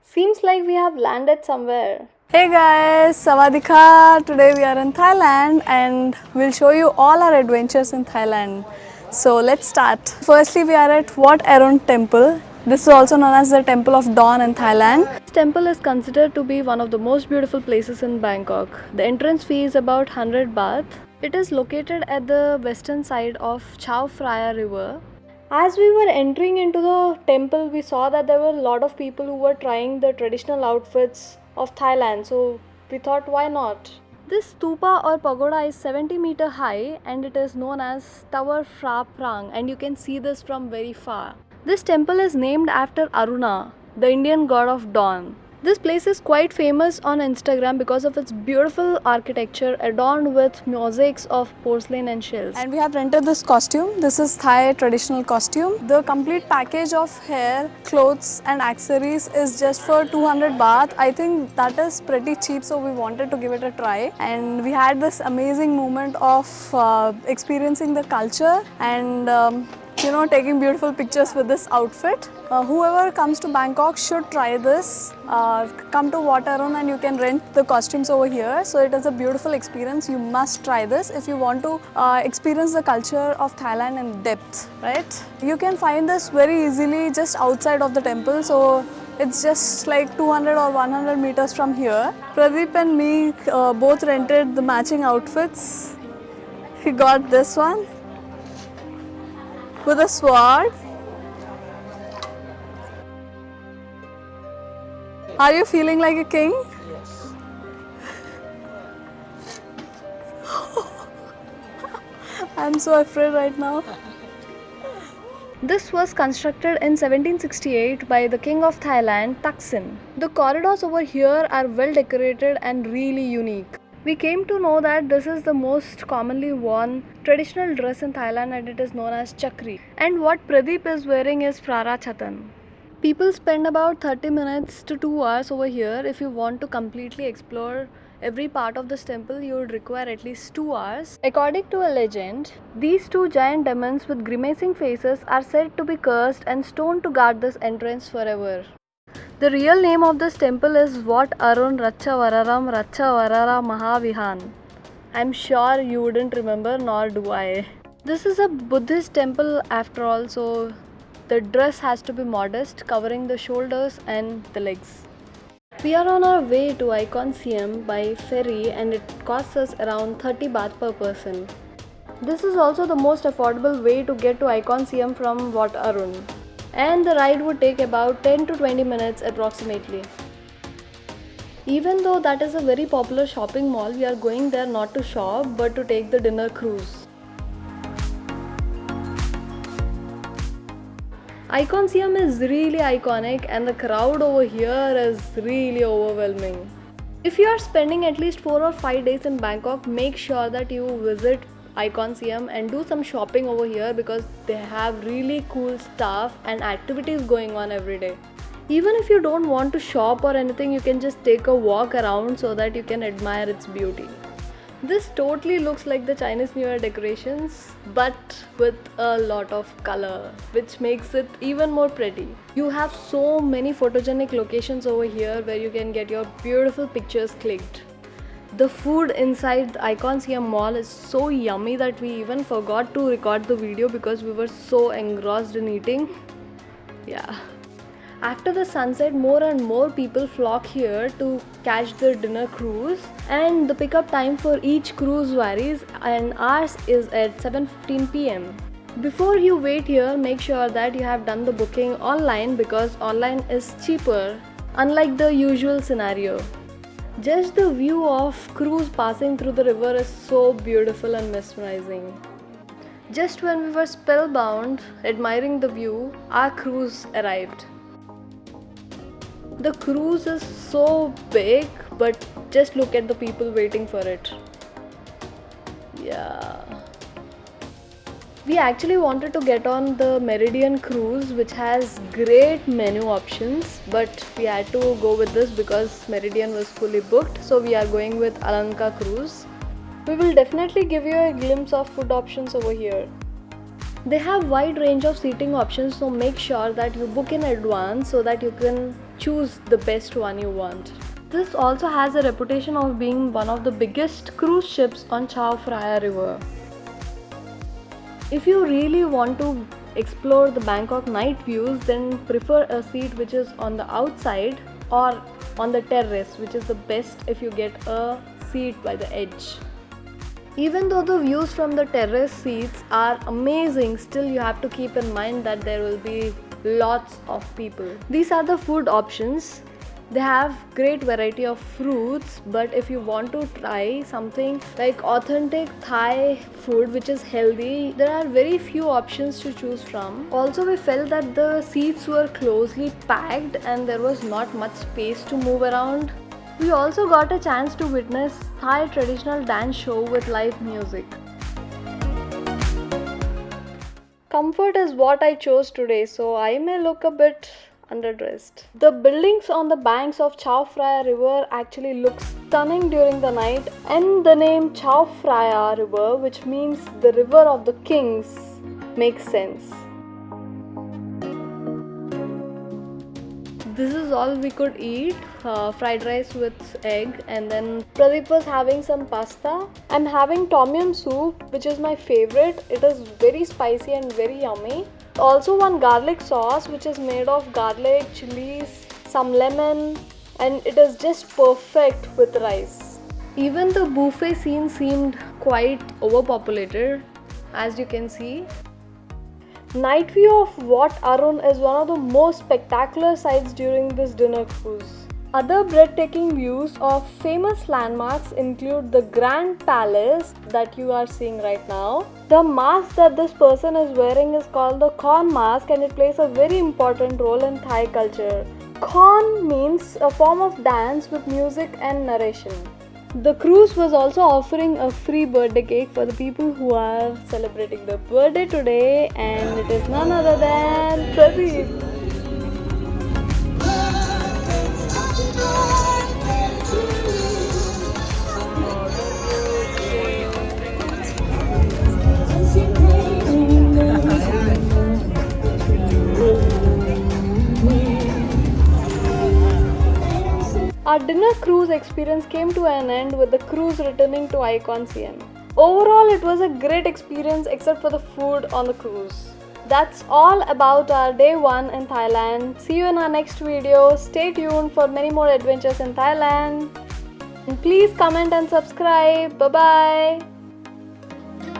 Seems like we have landed somewhere. Hey guys, Sawadika. Today we are in Thailand and we'll show you all our adventures in Thailand. So let's start. Firstly, we are at Wat Arun Temple. This is also known as the Temple of Dawn in Thailand. This temple is considered to be one of the most beautiful places in Bangkok. The entrance fee is about 100 baht. It is located at the western side of Chao Phraya river. As we were entering into the temple, we saw that there were a lot of people who were trying the traditional outfits of Thailand. So we thought, why not? This stupa or pagoda is 70-meter high and it is known as Tower Phra Prang, and you can see this from very far. This temple is named after Aruna, the Indian god of dawn. This place is quite famous on Instagram because of its beautiful architecture adorned with mosaics of porcelain and shells. And we have rented this costume. This is Thai traditional costume. The complete package of hair, clothes and accessories is just for 200 baht. I think that is pretty cheap, so we wanted to give it a try. And we had this amazing moment of experiencing the culture and taking beautiful pictures with this outfit. Whoever comes to Bangkok should try this. Come to Wat Arun and you can rent the costumes over here. So it is a beautiful experience. You must try this if you want to experience the culture of Thailand in depth, right? You can find this very easily just outside of the temple. So it's just like 200 or 100 meters from here. Pradeep and me both rented the matching outfits. He got this one with a sword. Are you feeling like a king? Yes. I'm so afraid right now. This was constructed in 1768 by the King of Thailand, Thaksin. The corridors over here are well decorated and really unique. We came to know that this is the most commonly worn traditional dress in Thailand and it is known as chakri. And what Pradeep is wearing is Frara Chatan. People spend about 30 minutes to 2 hours over here. If you want to completely explore every part of this temple, you would require at least 2 hours. According to a legend, these two giant demons with grimacing faces are said to be cursed and stoned to guard this entrance forever. The real name of this temple is Wat Arun Ratchavararam Ratchavarara Mahavihan. I'm sure you wouldn't remember, nor do I. This is a Buddhist temple after all, so the dress has to be modest, covering the shoulders and the legs. We are on our way to Iconsiam by ferry and it costs us around 30 baht per person. This is also the most affordable way to get to Iconsiam from Wat Arun. And the ride would take about 10 to 20 minutes approximately. Even though that is a very popular shopping mall, we are going there not to shop but to take the dinner cruise. Iconsiam is really iconic and the crowd over here is really overwhelming. If you are spending at least 4 or 5 days in Bangkok, make sure that you visit Iconsiam and do some shopping over here because they have really cool stuff and activities going on every day. Even if you don't want to shop or anything, you can just take a walk around so that you can admire its beauty. This totally looks like the Chinese New Year decorations but with a lot of color, which makes it even more pretty. You have so many photogenic locations over here where you can get your beautiful pictures clicked. The food inside the Iconsiam mall is so yummy that we even forgot to record the video because we were so engrossed in eating. Yeah. After the sunset, more and more people flock here to catch their dinner cruise, and the pickup time for each cruise varies and ours is at 7:15 p.m. Before you wait here, make sure that you have done the booking online because online is cheaper, unlike the usual scenario. Just the view of cruise passing through the river is so beautiful and mesmerizing. Just when we were spellbound, admiring the view, our cruise arrived. The cruise is so big, but just look at the people waiting for it. Yeah. We actually wanted to get on the Meridian cruise, which has great menu options, but we had to go with this because Meridian was fully booked, so we are going with Alangka cruise. We will definitely give you a glimpse of food options over here. They have wide range of seating options, so make sure that you book in advance so that you can choose the best one you want. This also has a reputation of being one of the biggest cruise ships on Chao Phraya river. If you really want to explore the Bangkok night views, then prefer a seat which is on the outside or on the terrace, which is the best if you get a seat by the edge. Even though the views from the terrace seats are amazing, still you have to keep in mind that there will be lots of people. These are the food options. They have great variety of fruits, but if you want to try something like authentic Thai food which is healthy, there are very few options to choose from. Also, we felt that the seats were closely packed and there was not much space to move around. We also got a chance to witness Thai traditional dance show with live music. Comfort is what I chose today, so I may look a bit underdressed. The buildings on the banks of Chao Phraya river actually look stunning during the night, and the name Chao Phraya river, which means the river of the kings, makes sense. This is all we could eat, fried rice with egg, and then Pradeep was having some pasta. I'm having tom yum soup, which is my favorite. It is very spicy and very yummy. Also one garlic sauce which is made of garlic, chilies, some lemon, and it is just perfect with rice. Even the buffet scene seemed quite overpopulated, as you can see. Night view of Wat Arun is one of the most spectacular sights during this dinner cruise. Other breathtaking views of famous landmarks include the Grand Palace that you are seeing right now. The mask that this person is wearing is called the Khon Mask, and it plays a very important role in Thai culture. Khon means a form of dance with music and narration. The cruise was also offering a free birthday cake for the people who are celebrating their birthday today, and it is none other than Pradeep. Our dinner cruise experience came to an end with the cruise returning to Iconsiam. Overall, it was a great experience except for the food on the cruise. That's all about our day 1 in Thailand. See you in our next video. Stay tuned for many more adventures in Thailand. And please comment and subscribe. Bye bye.